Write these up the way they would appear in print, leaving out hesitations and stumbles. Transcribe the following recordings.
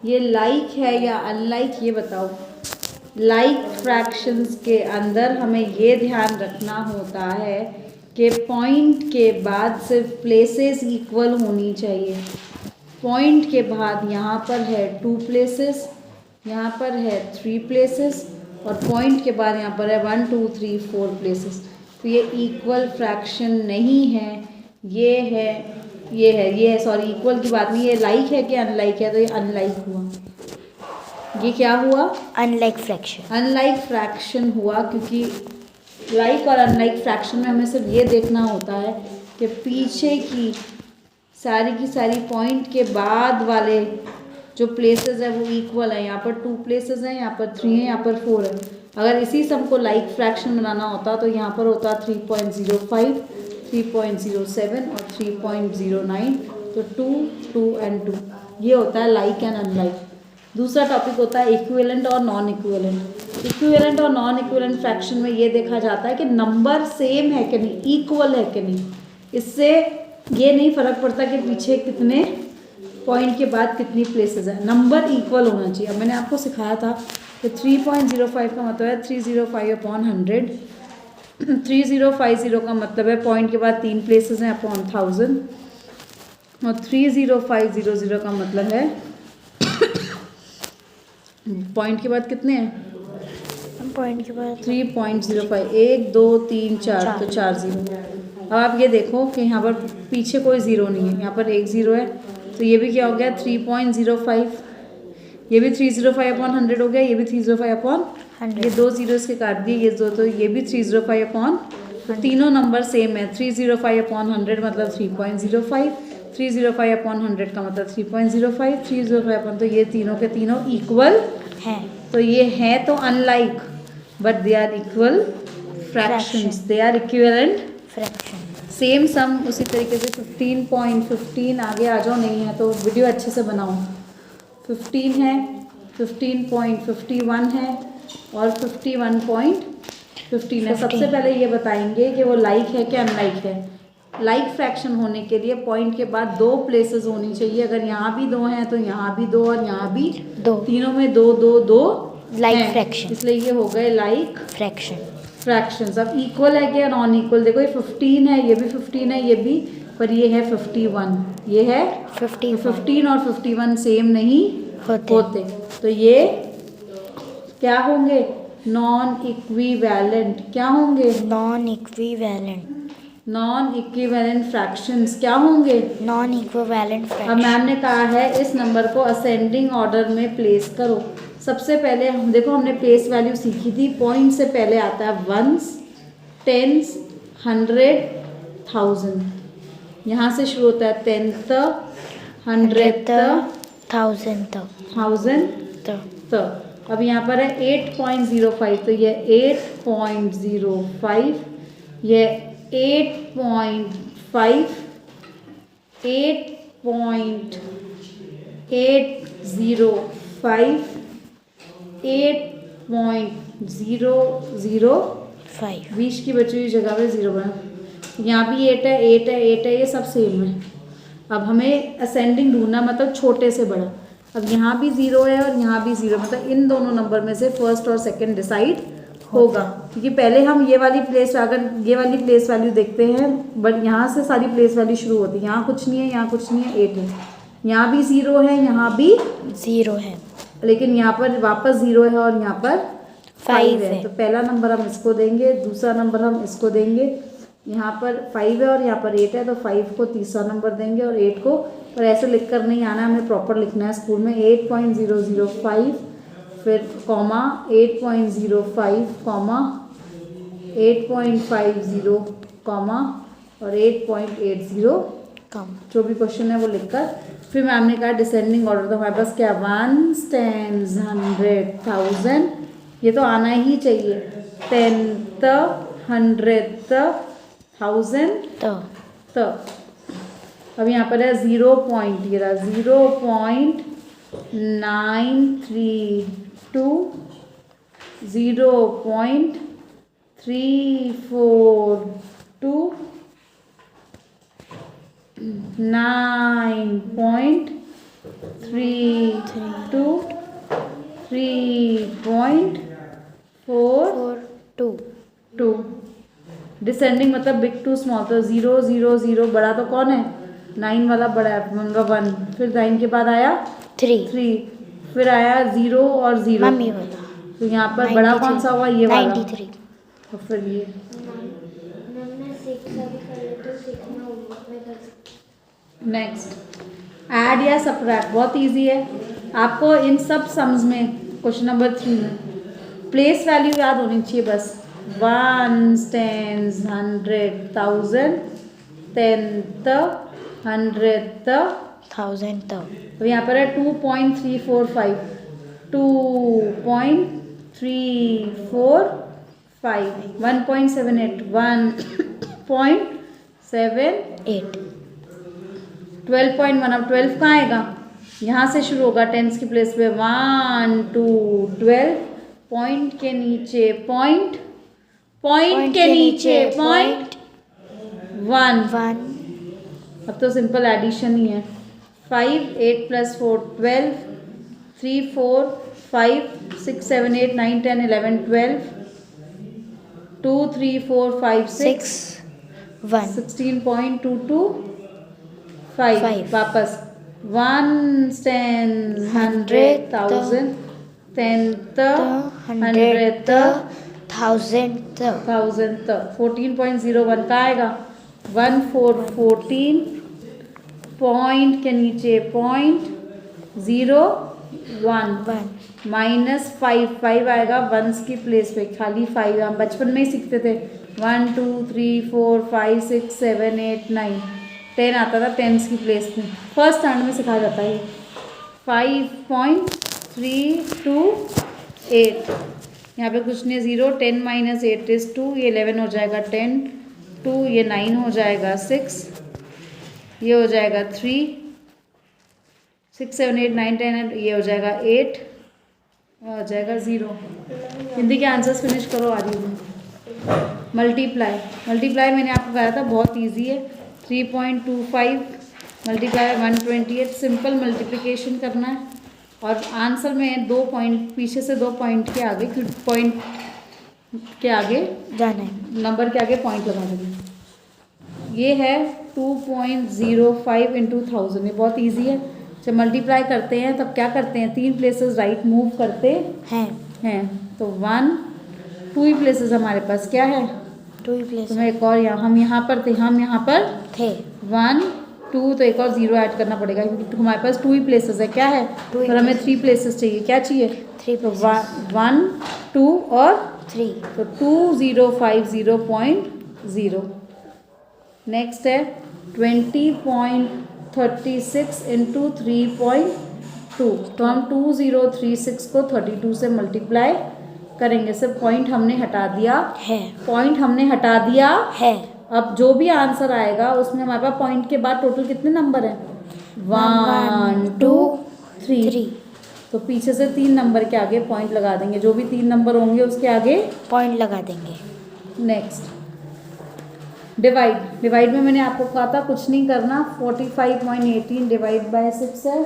ये लाइक है या अनलाइक ये बताओ। लाइक फ्रैक्शंस के अंदर हमें ये ध्यान रखना होता है कि पॉइंट के बाद सिर्फ प्लेसेस इक्वल होनी चाहिए। पॉइंट के बाद यहाँ पर है 2 प्लेसेस, यहाँ पर है 3 प्लेसेस और पॉइंट के बाद यहाँ पर है 1 2 3 4 प्लेसेस। तो ये इक्वल फ्रैक्शन नहीं है, ये है सॉरी इक्वल की बात नहीं, ये लाइक है कि अनलाइक है, तो ये अनलाइक हुआ। ये क्या हुआ? Unlike fraction. अनलाइक फ्रैक्शन हुआ, क्योंकि लाइक और अनलाइक फ्रैक्शन में हमें सिर्फ ये देखना होता है कि पीछे की सारी पॉइंट के बाद वाले जो प्लेसेस है वो इक्वल है। यहाँ पर 2 प्लेसेस हैं, यहाँ पर 3 है, यहाँ पर 4 है। अगर इसी सम को लाइक फ्रैक्शन बनाना होता तो यहाँ पर होता 3.05, 3.07 और 3.09, तो 2 2 एंड 2। ये होता है लाइक एंड अनलाइक। दूसरा टॉपिक होता है इक्विवेलेंट और नॉन इक्विवेलेंट। इक्विवेलेंट और नॉन इक्विवेलेंट फ्रैक्शन में ये देखा जाता है कि नंबर सेम है कि नहीं, इक्वल है कि नहीं। इससे ये नहीं फर्क पड़ता कि पीछे कितने पॉइंट के बाद कितनी प्लेसेस है, नंबर इक्वल होना चाहिए। अब मैंने आपको सिखाया था कि 3.05 का मतलब है 305/100, 3050 का मतलब है पॉइंट के बाद 3 प्लेसेस हैं अपॉन 1000, और 30500 का मतलब है पॉइंट के बाद कितने हैं? पॉइंट के बाद 3.05, 1 2 3 4, तो 4 जीरो। अब आप ये देखो कि यहाँ पर पीछे कोई ज़ीरो नहीं है, यहाँ पर 1 ज़ीरो है, तो ये भी क्या हो गया 3.05, ये भी 305/100 हो गया, ये भी 305/100, ये 2 जीरो इसके काट दिए, ये दो, तो ये भी 305/, तो तीनों नंबर सेम है। 305/100 मतलब 3.05, 305/100 का मतलब 3.05, 305, तो ये तीनों के तीनों इक्वल है। तो ये है तो unlike, but they are equal fractions, they are equivalent fraction. Same sum. उसी तरीके से 15.15 आगे आ जाओ, नहीं है तो वीडियो अच्छे से बनाओ। 15 है, 15.51 है और 51.15 है। सबसे पहले ये बताएंगे कि वो लाइक है कि अनलाइक है। लाइक फ्रैक्शन होने के लिए पॉइंट के बाद 2 प्लेसेस होनी चाहिए। अगर यहाँ भी 2 हैं तो यहाँ भी 2 और यहाँ भी 2, तीनों में 2 2 2 लाइक फ्रैक्शन, इसलिए ये हो गए लाइक फ्रैक्शन। फ्रैक्शंस। अब इक्वल है क्या नॉन इक्वल? देखो ये 15 है, ये भी 15 है, ये भी, पर ये है 51, ये है 15 और 51 सेम नहीं होते। तो ये क्या होंगे? Non equivalent. क्या होंगे? Non equivalent. Non equivalent fractions क्या होंगे? Non equivalent fraction. अब मैम ने कहा है इस नंबर को असेंडिंग ऑर्डर में प्लेस करो। सबसे पहले हम देखो, हमने प्लेस वैल्यू सीखी थी। पॉइंट से पहले आता है वंस, टेंस, 100, 1000। यहाँ से शुरू होता है 10th, 100th, 1000th। अब यहाँ पर है 8.05, तो ये 8.05, ये 8.5, 8.805, 8.005, 20 की बची हुई जगह पे 0 बना। यहाँ भी 8 है, 8 है, 8 है, ये सब सेम है। अब हमें असेंडिंग ढूंढना, मतलब छोटे से बड़ा। अब यहाँ भी 0 है और यहाँ भी 0, मतलब इन दोनों नंबर में से फर्स्ट और सेकंड डिसाइड होगा। क्योंकि पहले हम ये वाली प्लेस, अगर ये वाली प्लेस वैल्यू देखते हैं, बट यहाँ से सारी प्लेस वैल्यू शुरू होती है। यहाँ कुछ नहीं है, यहाँ कुछ नहीं है, 8 है, यहाँ भी 0 है, यहाँ भी 0 है, लेकिन यहाँ पर वापस 0 है और यहाँ पर 5 है। तो पहला नंबर हम इसको देंगे, दूसरा नंबर हम इसको देंगे। यहाँ पर 5 है और यहाँ पर 8 है, तो 5 को तीसरा नंबर देंगे और 8 को, पर ऐसे लिख कर नहीं आना, हमें प्रॉपर लिखना है स्कूल में। 8.005, फिर कॉमा 8.05, कॉमा 8.50, कॉमा और 8.80, जो भी क्वेश्चन है वो लिखकर फिर मैम ने कहा डिसेंडिंग ऑर्डर। तो हमारे पास क्या, 1 10 100 1000, ये तो आना ही चाहिए। 10th 100th 1000 तो अब यहाँ पर है 0 पॉइंट, ये रहा 0.932, 0.342, 9.32, 3.42 डिसेंडिंग मतलब बिग टू स्मॉल, तो 0 0 0 बड़ा तो कौन है 9 वाला बड़ा है 1, फिर 9 के बाद आया 3 फिर आया 0 और 0, मम्मी वाला तो यहाँ पर बड़ा कौन सा हुआ ये वाला 93 तो फिर ये नेक्स्ट ऐड या सब्ट्रैक्ट बहुत इजी है आपको इन सब सम्स में। क्वेश्चन नंबर 3 में प्लेस वैल्यू याद होनी चाहिए बस, 1 10 100 1000 10th 100th, 1000 तो यहाँ पर है 2.345 2.345 1.78 1.78 12.1 अब 12 कहाँ आएगा यहाँ से शुरू होगा टेंस की प्लेस पे 1 2 12 पॉइंट के नीचे पॉइंट के नीचे पॉइंट 1 अब तो सिंपल एडिशन ही है 5 8 + 4 12 3 4 5 6 7 8 9 10 11 12 2 3 4 5 6 1 16.22 5 वापस 1 10 100 1000 10th 100th 1000th 14.01 का आएगा 1 4 14 पॉइंट के नीचे पॉइंट 0 1 -5 5 आएगा वंस की प्लेस पे खाली 5 हम बचपन में ही सीखते थे 1 2 3 4 5 6 7 8 9 10 आता था टेंस की प्लेस पे फर्स्ट स्टैंड में सिखाया जाता है 5.328 यहाँ पे कुछ नहीं 0 10 - 8 is 2 ये 11 हो जाएगा 10 2 ये 9 हो जाएगा 6 ये हो जाएगा 3 6 7 8 9 10 ये हो जाएगा 8 हो जाएगा 0। हिंदी के आंसर्स फिनिश करो आ रही हूँ। मल्टीप्लाई मैंने आपको बताया था बहुत इजी है 3.25 मल्टीप्लाई 128 सिंपल मल्टीप्लिकेशन करना है और आंसर में 2 पॉइंट पीछे से 2 पॉइंट के आगे पॉइंट के आगे जाना है नंबर के आगे पॉइंट लगा देंगे। ये है 2.05 × 1000 ये बहुत इजी है। जब मल्टीप्लाई करते हैं तब क्या करते हैं 3 प्लेसेस राइट मूव करते हैं तो 1 2 ही प्लेसेस हमारे पास क्या है 2 ही प्लेस तो मैं एक और हम यहाँ पर थे 1 2 तो एक और 0 ऐड करना पड़ेगा क्योंकि हमारे पास 2 ही प्लेसेस है क्या है और हमें 3 प्लेसेस चाहिए क्या चाहिए 3 तो 1 2 और 3 तो 2050.0 नेक्स्ट है 20.36 × 3.2 तो हम 2036 को 32 से मल्टीप्लाई करेंगे सिर्फ पॉइंट हमने हटा दिया है अब जो भी आंसर आएगा उसमें हमारे पास पॉइंट के बाद टोटल कितने नंबर हैं 1 2 3 तो पीछे से 3 नंबर के आगे पॉइंट लगा देंगे जो भी 3 नंबर होंगे उसके आगे पॉइंट लगा देंगे। नेक्स्ट डिवाइड में मैंने आपको कहा था कुछ नहीं करना 45.18 डिवाइड बाय 6 है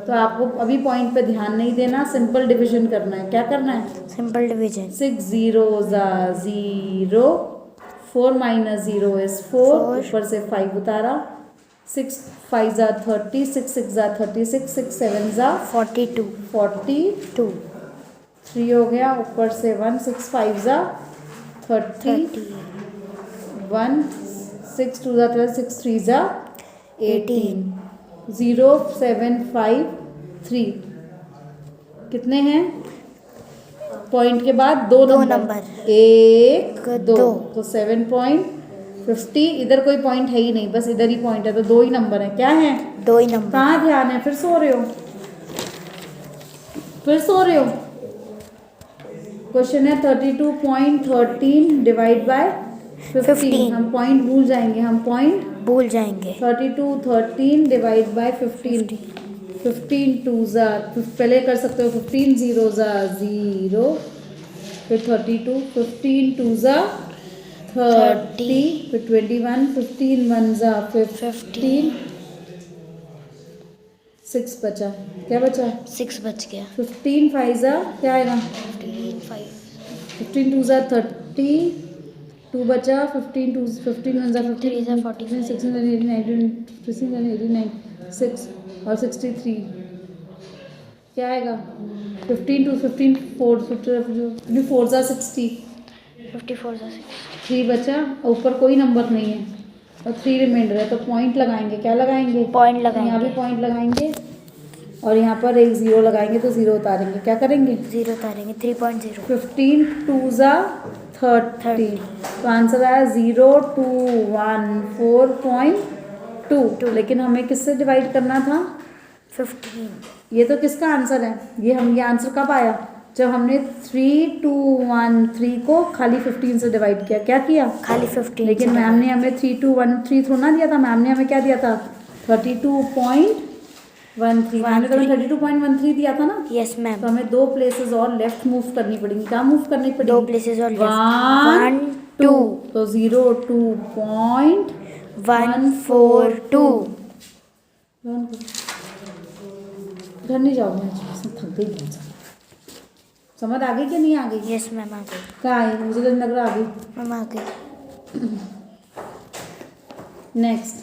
तो आपको अभी पॉइंट पे ध्यान नहीं देना सिंपल डिवीजन करना है क्या करना है simple division 6 zeros are 0 4 - 0 is 4 ऊपर से 5 उतारा 6 5s are 30 6 6s are 36 6 7s are 42 3 हो गया ऊपर से 1 6 5s are 30 1 6 2s are 12 6 3s are 18 0 7 5 3 कितने हैं पॉइंट के बाद 2 नंबर 1 2 तो 7.50 इधर कोई पॉइंट है ही नहीं बस इधर ही पॉइंट है तो 2 ही नंबर है क्या है 2 ही नंबर कहाँ ध्यान है फिर सो रहे हो क्वेश्चन है 32.13 डिवाइड बाय 15 हम पॉइंट भूल जाएंगे 32 13 डिवाइड बाय 15 15 2s are पहले कर सकते हो 15 zeros are 0 फिर 32 15 2s are 30 फिर 21 15 1s are 15 6 बचा, क्या बचा? 6 बच गया। 15 5 क्या आएगा? 15 5 15 2 30, 2 बचा, 15 2 15 1 15 3 15 45 16 18 19 16 89 6 और 63 क्या आएगा? 15 2 15 4 15 4 60, 54 60। 3 बचा, ऊपर कोई नंबर नहीं है और 3 रिमाइंडर है, तो पॉइंट लगाएंगे, क्या लगाएंगे? पॉइंट तो यहाँ भी लगाएंगे। पॉइंट लगाएंगे और यहाँ पर एक 0 लगाएंगे तो 0 उतारेंगे, क्या करेंगे? 0 उतारेंगे। 3.0 15 2 30, तो आंसर आया 0214.2। लेकिन हमें किससे डिवाइड करना था? 15 ये तो किसका आंसर है? ये आंसर कब आया? जब हमने 3213 को खाली 15 से डिवाइड किया। क्या किया? खाली 15। लेकिन मैम ने हमें 3213 थोड़ा ना दिया था, मैम ने हमें क्या दिया था? 32.13। मैंने तो 32.13 दिया था ना। Yes ma'am. तो हमें 2 प्लेसेस और लेफ्ट मूव करनी पड़ेंगी। क्या मूव करनी पड़ेगी? 2 प्लेसेस और 1 2, तो 02.142। घर नहीं जाओगे? थक गई बहुत। समझ आ गई कि नहीं आ गई? यस मैम आ गई। कहाँ आई? मुझे तो लग रहा आ गई। मैम आ गई। नेक्स्ट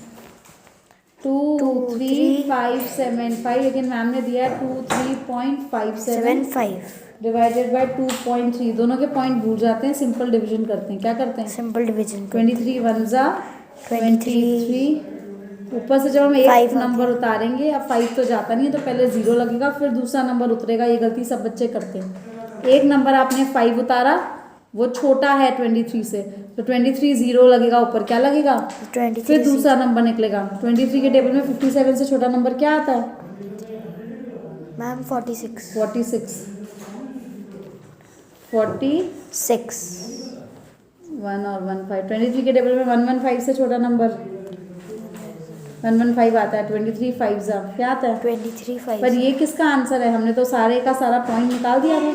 2 3 5 7 5, लेकिन मैम ने दिया है 23.57 75 डिवाइडेड बाय 2.3। दोनों के पॉइंट भूल जाते हैं, सिंपल डिवीजन करते हैं। क्या करते हैं? Simple division. 23 1 जा 23। ऊपर से जब हम एक नंबर उतारेंगे, अब 5 तो जाता नहीं है, तो पहले 0 लगेगा, फिर दूसरा नंबर उतरेगा। ये गलती सब बच्चे करते हैं। एक नंबर आपने 5 उतारा, वो छोटा है 23 से, तो 23 0 लगेगा ऊपर, क्या लगेगा? 23। फिर दूसरा नंबर निकलेगा। 23 के टेबल में 57 से छोटा नंबर क्या आता है? मैम 46। 46 1 और 1 5। 23 के टेबल में 115 से छोटा नंबर 115 आता है। 23 5 जा क्या आता है? 23 5। पर ये किसका आंसर है? हमने तो सारे का सारा पॉइंट निकाल दिया था,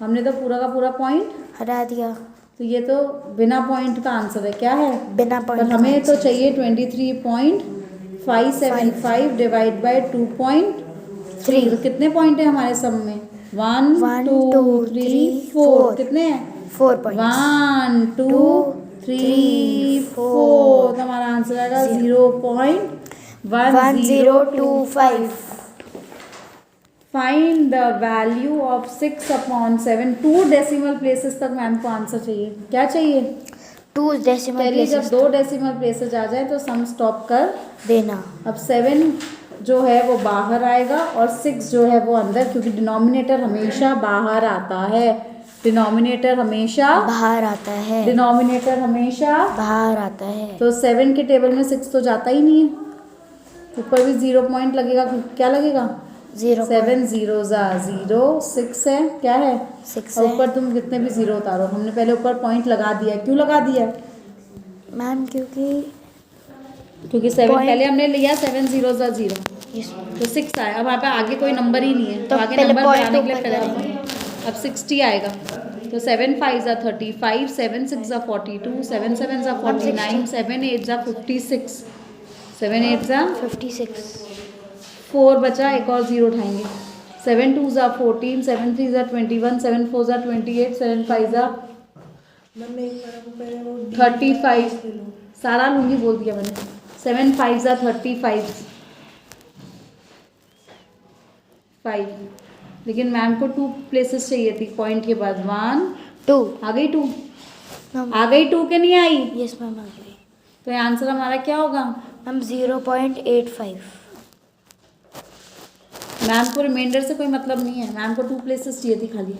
हमने तो पूरा का पूरा पॉइंट हटा दिया, तो ये तो बिना पॉइंट का आंसर है। क्या है? बिना पर पॉइंट। हमें तो चाहिए 23.575 डिवाइड बाय 2.3। तो कितने पॉइंट है हमारे सम में? 1 2 3 4। कितने हैं? 4 पॉइंट। 1 2 3 4, तो हमारा आंसर आएगा 0.1025। Find the value of 6/7। 2 decimal places तक मैम को आंसर चाहिए। क्या चाहिए? 2 डेसिमल पहले प्लेसेस। जब 2 डेसिमल प्लेसेस आ जाए तो सम स्टॉप कर देना। अब 7 जो है वो बाहर आएगा और 6 जो है वो अंदर, क्योंकि डिनोमिनेटर हमेशा बाहर आता है। डिनोमिनेटर हमेशा बाहर आता है। डिनोमिनेटर हमेशा बाहर आता है। तो 7 के टेबल में 6 तो जाता ही नहीं है, ऊपर भी 0 पॉइंट लगेगा। क्या लगेगा? 0 7 0 जा 0, 6 है, क्या है? 6 और है। ऊपर तुम कितने भी 0 उतारो, हमने पहले ऊपर पॉइंट लगा दिया। क्यों लगा दिया? मैम क्योंकि 7 पहले हमने लिया, 7 0 जा 0, यस तो 6 आया। अब वहाँ पे आगे कोई नंबर ही नहीं है, तो आगे पहले नंबर point बढ़ाने के लिए ऊपर पहले करेंगे। अब 60 आएगा। तो 7 5 जा 35, 7 6 जा 42, 7 7 जा 49, 7 8 जा 56, 7 8 जा 56। 4 बचा, एक और 0 उठाएंगे। 7 2 जा 14, 7 3 जा 21, 7 4 जा 28, 7 5 जा 35। सारा लूंगी बोल दिया मैंने। 7 5 जा 35 5। लेकिन मैम को 2 प्लेसेस चाहिए थी पॉइंट के बाद। 1 2 आ गई 2, आ गई 2 के नहीं आई? यस मैम आ गई। तो ये आंसर हमारा क्या होगा? मैम 0.85। मैम को रिमाइंडर से कोई मतलब नहीं है, मैम को 2 प्लेसेस चाहिए थी खाली।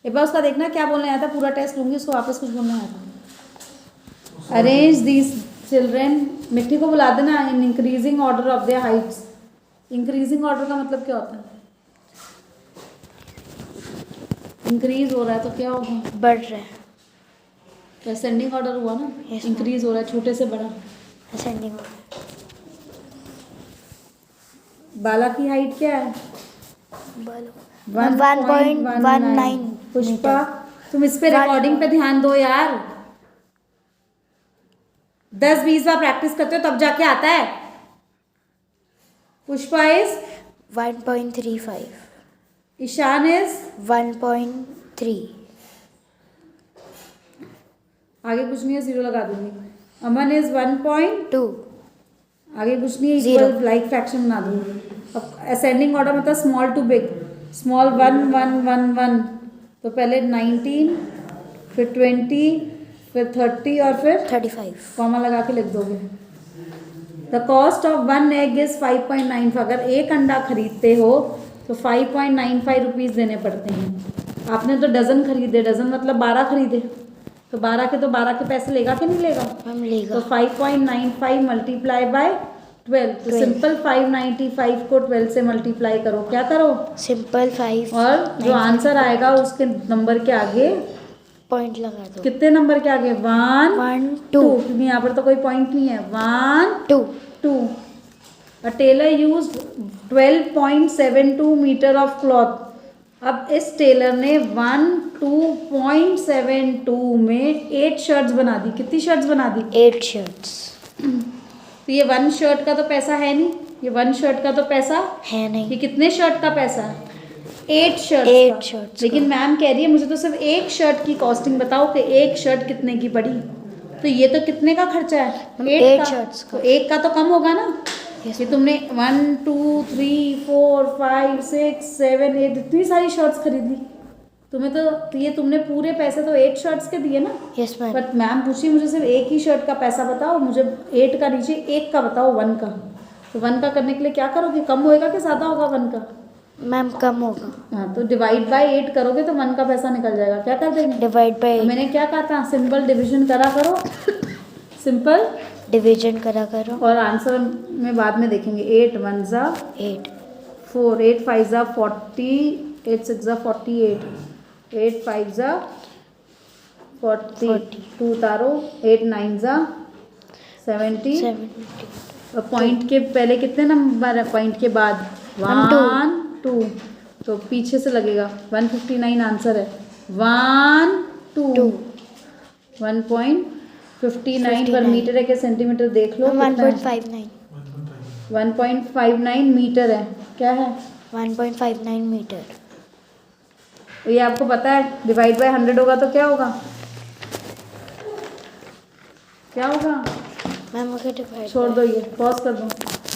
एक बार उसका देखना क्या बोलने आया था, पूरा टेस्ट लूंगी, उसको वापस कुछ बोलना आया था। अरेंज दीज चिल्ड्रेन, मिट्टी को बुला देना in increasing order of their Heights. Increasing order का मतलब क्या होता है? इंक्रीज हो रहा है तो क्या होगा? बढ़ रहा है। तो असेंडिंग ऑर्डर हुआ ना। Yes, इंक्रीज हो रहा है छोटे से बड़ा। असेंडिंग। बाला की हाइट क्या है? 1.19। पुष्पा तुम इस पे रिकॉर्डिंग पे ध्यान दो यार। 10-20 बार प्रैक्टिस करते हो तब जाके आता है। पुष्पा इज 1.35. ईशान इज 1.3. आगे कुछ नहीं है, 0 लगा दूंगी। अमन इज 1. 2. आगे कुछ नहीं है, Zero. इक्वल लाइक फ्रैक्शन बना दूंगी। अब असेंडिंग ऑर्डर मतलब स्मॉल टू बिग, स्मॉल 1 1 1 1, तो पहले 19, फिर 20, फिर 30 और फिर 35. कॉमा लगा के लिख दोगे। The cost of 1 egg is 5.95। अगर एक अंडा खरीदते हो तो 5.95 रुपीज़ देने पड़ते हैं। आपने तो डजन खरीदे, डजन मतलब 12 खरीदे, तो 12 के 12 के पैसे लेगा कि नहीं लेगा? मैम लेगा. तो 5.95 मल्टीप्लाई बाय 12, तो 12. सिंपल 595 को 12 से मल्टीप्लाई करो। क्या करो? सिंपल 5. और जो आंसर आएगा उसके नंबर के आगे पॉइंट लगा दो. कितने नंबर के आगे? 1 1 2, 2. क्योंकि यहाँ पर तो कोई पॉइंट नहीं है। 1 2. 2। A tailor used 12.72 metre of cloth. अब इस टेलर ने 12.72 में 8 शर्ट्स बना दी। कितनी शर्ट्स बना दी? 8 shirts. तो ये 1 शर्ट का तो पैसा है नहीं, ये 1 शर्ट का तो पैसा, है ये नहीं. कितने शर्ट का पैसा है? 8 शर्ट 8 का। shirts लेकिन का. मैम कह रही है मुझे तो सिर्फ एक शर्ट की कॉस्टिंग बताओ कि एक शर्ट कितने की पड़ी। तो ये तो कितने का खर्चा है? 8 का। shirts का. तो एक का तो कम होगा ना। Yes, ये तुमने 1 2 3 4 5 6 7 8 इतनी सारी शर्ट्स खरीदी, तुम्हें तो ये तुमने पूरे पैसे तो 8 शर्ट्स के दिए ना। Yes ma'am. बट मैम पूछी मुझे सिर्फ एक ही शर्ट का पैसा बताओ, मुझे 8 का नीचे एक का बताओ, 1 का। तो 1 का करने के लिए क्या करोगे? कम होएगा कि ज़्यादा होगा 1 का? मैम कम होगा. हाँ, तो डिवाइड बाय 8 करोगे तो 1 का पैसा निकल जाएगा। क्या कर देंगे? डिवाइड बाय तो मैंने क्या कहा था? सिंपल डिविजन करा करो, सिंपल, डिवीजन करा करो. और आंसर में बाद में देखेंगे। 8 1 ज़ा 8. 4, 8 5 ज़ा 40, 8 6 ज़ा 48, 8 5 ज़ा 40, 2 उतारो, 8 9 ज़ा 70। 70. और पॉइंट के पहले कितने नंबर है? पॉइंट के बाद 1 2, तो पीछे से लगेगा। 159 आंसर है। 1 2 1.59 पर मीटर है कि सेंटीमीटर देख लो। 1.59. 1.59 मीटर है। क्या है? 1.59 मीटर. ये आपको पता है, डिवाइड बाय 100 होगा तो क्या होगा? क्या होगा? मैम अगर डिवाइड छोड़ दो, ये पॉज कर दो।